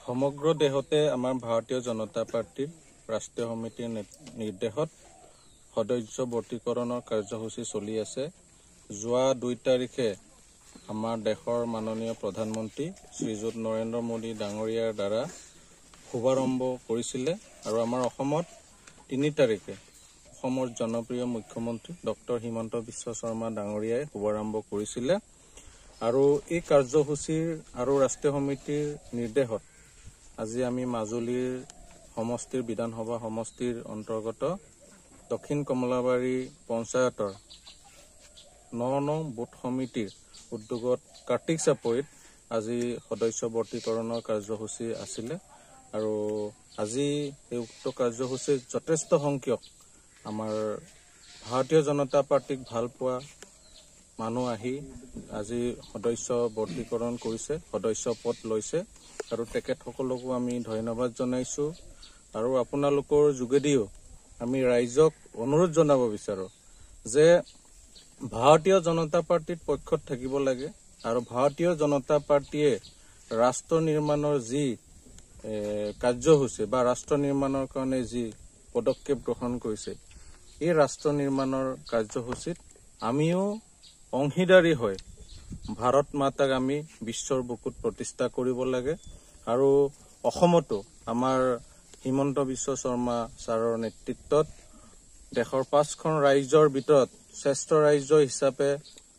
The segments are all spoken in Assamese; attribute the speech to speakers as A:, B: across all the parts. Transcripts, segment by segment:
A: সমগ্ৰ দেশতে আমাৰ ভাৰতীয় জনতা পাৰ্টিৰ ৰাষ্ট্ৰীয় সমিতিৰ নিৰ্দেশত সদস্যবৰ্তীকৰণৰ কাৰ্যসূচী চলি আছে। যোৱা 2 তাৰিখে আমাৰ দেশৰ মাননীয় প্ৰধানমন্ত্ৰী শ্ৰীযুত নৰেন্দ্ৰ মোদী ডাঙৰীয়াৰ দ্বাৰা শুভাৰম্ভ কৰিছিলে আৰু আমাৰ অসমত 3 তাৰিখে অসমৰ জনপ্ৰিয় মুখ্যমন্ত্ৰী ডক্টৰ হিমন্ত বিশ্ব শৰ্মা ডাঙৰীয়াই শুভাৰম্ভ কৰিছিলে আৰু এই কাৰ্যসূচীৰ আৰু ৰাষ্ট্ৰীয় সমিতিৰ নিৰ্দেশত আজি আমি মাজুলীৰ সমষ্টিৰ বিধানসভা সমষ্টিৰ অন্তৰ্গত দক্ষিণ কমলাবাৰী পঞ্চায়তৰ 9 নং বুথ সমিতিৰ উদ্যোগত কাৰ্তিক চাপৰিত আজি সদস্যবৰ্তীকৰণৰ কাৰ্যসূচী আছিলে আৰু আজি এই উক্ত কাৰ্যসূচীত যথেষ্ট সংখ্যক আমাৰ ভাৰতীয় জনতা পাৰ্টিক ভাল পোৱা মানুহ আহি আজি সদস্যবৰ্তীকৰণ কৰিছে, সদস্য পদ লৈছে আৰু তেখেতসকলকো আমি ধন্যবাদ জনাইছো আৰু আপোনালোকৰ যোগেদিও আমি ৰাইজক অনুৰোধ জনাব বিচাৰো যে ভাৰতীয় জনতা পাৰ্টিৰ পক্ষত থাকিব লাগে আৰু ভাৰতীয় জনতা পাৰ্টিয়ে ৰাষ্ট্ৰ নিৰ্মাণৰ যি কাৰ্যসূচী বা ৰাষ্ট্ৰ নিৰ্মাণৰ কাৰণে যি পদক্ষেপ গ্ৰহণ কৰিছে এই ৰাষ্ট্ৰ নিৰ্মাণৰ কাৰ্যসূচীত আমিও অংশীদাৰী হৈ ভাৰত মাতাক আমি বিশ্বৰ বুকুত প্ৰতিষ্ঠা কৰিব লাগে আৰু অসমতো আমাৰ হিমন্ত বিশ্ব শৰ্মা ছাৰৰ নেতৃত্বত দেশৰ 5খন ৰাজ্যৰ ভিতৰত শ্ৰেষ্ঠ ৰাজ্য হিচাপে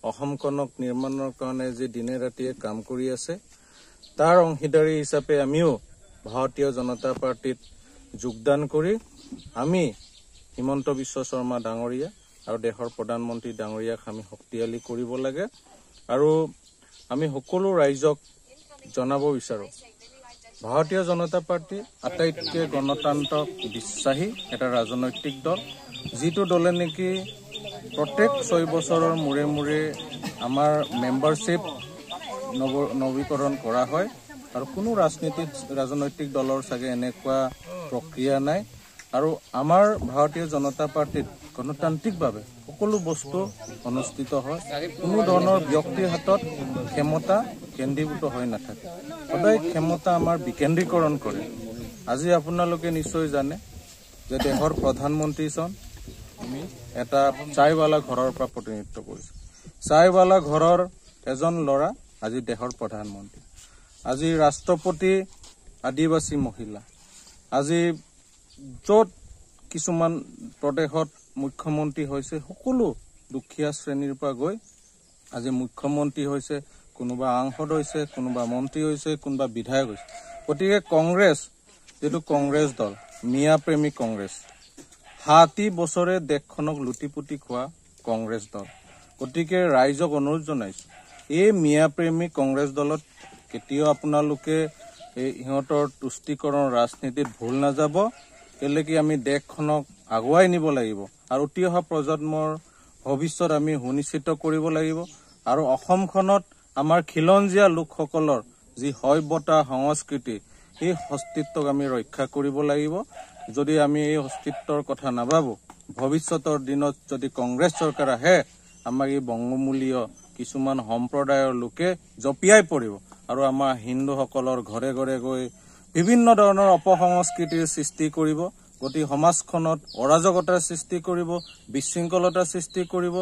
A: অসমখনক নিৰ্মাণৰ কাৰণে যি দিনে ৰাতিয়ে কাম কৰি আছে তাৰ অংশীদাৰী হিচাপে আমিও ভাৰতীয় জনতা পাৰ্টিত যোগদান কৰি আমি হিমন্ত বিশ্ব শৰ্মা ডাঙৰীয়া আৰু দেশৰ প্ৰধানমন্ত্ৰী ডাঙৰীয়াক আমি শক্তিশালী কৰিব লাগে আৰু আমি সকলো ৰাইজক জনাব বিচাৰো ভাৰতীয় জনতা পাৰ্টি আটাইতকৈ গণতান্ত্ৰিক বিশ্বাসী এটা ৰাজনৈতিক দল যিটো দলে নেকি প্ৰত্যেক 6 বছৰৰ মূৰে মূৰে আমাৰ মেম্বাৰশ্বিপ নৱীকৰণ কৰা হয় আৰু কোনো ৰাজনৈতিক দলৰ চাগে এনেকুৱা প্ৰক্ৰিয়া নাই আৰু আমাৰ ভাৰতীয় জনতা পাৰ্টিত গণতান্ত্ৰিকভাৱে সকলো বস্তু অনুষ্ঠিত হয় কোনো ধৰণৰ ব্যক্তিৰ হাতত ক্ষমতা কেন্দ্ৰীভূত হৈ নাথাকে সদায় ক্ষমতা আমাৰ বিকেন্দ্ৰীকৰণ কৰে আজি আপোনালোকে নিশ্চয় জানে যে দেশৰ প্ৰধানমন্ত্ৰীজন আমি এটা চাইৱালা ঘৰৰ পৰা প্ৰতিনিধিত্ব কৰিছো চাইৱালা ঘৰৰ এজন ল'ৰা আজি দেশৰ প্ৰধানমন্ত্ৰী আজি ৰাষ্ট্ৰপতি আদিবাসী মহিলা আজি য'ত কিছুমান প্ৰদেশত মুখ্যমন্ত্ৰী হৈছে সকলো দুখীয়া শ্ৰেণীৰ পৰা গৈ আজি মুখ্যমন্ত্ৰী হৈছে কোনোবা সাংসদ হৈছে কোনোবা মন্ত্ৰী হৈছে কোনোবা বিধায়ক হৈছে গতিকে কংগ্ৰেছ যেটো কংগ্ৰেছ দল মিয়া প্ৰেমী কংগ্ৰেছ 60 বছৰে দেশখনক লুটিপুটি খোৱা কংগ্ৰেছ দল গতিকে ৰাইজক অনুৰোধ জনাইছো এই মিয়া প্ৰেমী কংগ্ৰেছ দলত কেতিয়াও আপোনালোকে ইহঁতৰ তুষ্টিকৰণ ৰাজনীতিত ভুল নাযাব কেলে কি আমি দেশখনক আগুৱাই নিব লাগিব আৰু অতি অহা প্ৰজন্মৰ ভৱিষ্যত আমি সুনিশ্চিত কৰিব লাগিব আৰু অসমখনত আমাৰ খিলঞ্জীয়া লোকসকলৰ যি সভ্যতা সংস্কৃতি এই অস্তিত্বক আমি ৰক্ষা কৰিব লাগিব যদি আমি এই অস্তিত্বৰ কথা নাভাবো ভৱিষ্যতৰ দিনত যদি কংগ্ৰেছ চৰকাৰ আহে আমাৰ এই বংগমূলীয় কিছুমান সম্প্ৰদায়ৰ লোকে জপিয়াই পৰিব আৰু আমাৰ হিন্দুসকলৰ ঘৰে ঘৰে গৈ বিভিন্ন ধৰণৰ অপসংস্কৃতিৰ সৃষ্টি কৰিব গতি সমাজখনত অৰাজকতাৰ সৃষ্টি কৰিব বিশৃংখলতাৰ সৃষ্টি কৰিব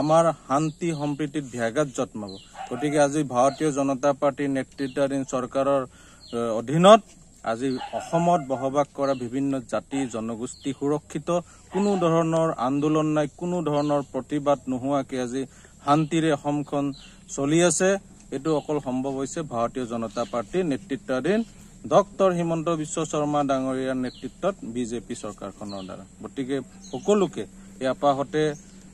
A: আমাৰ শান্তি সম্প্ৰীতিত ব্যাঘাত জন্মাব গতিকে আজি ভাৰতীয় জনতা পাৰ্টিৰ নেতৃত্বাধীন চৰকাৰৰ অধীনত আজি অসমত বসবাস কৰা বিভিন্ন জাতি জনগোষ্ঠী সুৰক্ষিত কোনো ধৰণৰ আন্দোলন নাই কোনো ধৰণৰ প্ৰতিবাদ নোহোৱাকৈ আজি শান্তিৰে অসমখন চলি আছে এটো অকল সম্ভৱ হৈছে ভাৰতীয় জনতা পাৰ্টিৰ নেতৃত্বাধীন ডক্টৰ হিমন্ত বিশ্ব শৰ্মা ডাঙৰীয়াৰ নেতৃত্বত বিজেপি চৰকাৰখনৰ দ্বাৰা গতিকে সকলোকে এই আপাহতে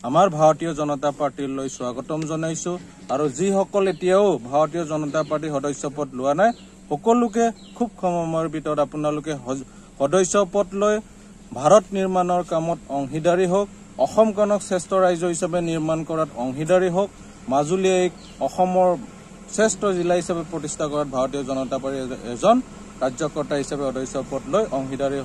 A: আমাৰ ভাৰতীয় জনতা পাৰ্টিলৈ স্বাগতম জনাইছো আৰু যিসকল এতিয়াও ভাৰতীয় জনতা পাৰ্টিৰ সদস্য পদ লোৱা নাই সকলোকে খুব কম সময়ৰ ভিতৰত আপোনালোকে সদস্য পদ লৈ ভাৰত নিৰ্মাণৰ কামত অংশীদাৰী হওক অসমখনক শ্ৰেষ্ঠ ৰাজ্য হিচাপে নিৰ্মাণ কৰাত অংশীদাৰী হওক মাজুলীক অসমৰ শ্ৰেষ্ঠ জিলা হিচাপে প্ৰতিষ্ঠা কৰাত ভাৰতীয় জনতা পাৰ্টিৰ এজন কাৰ্যকৰ্তা হিচাপে সদস্য পদ লৈ অংশীদাৰী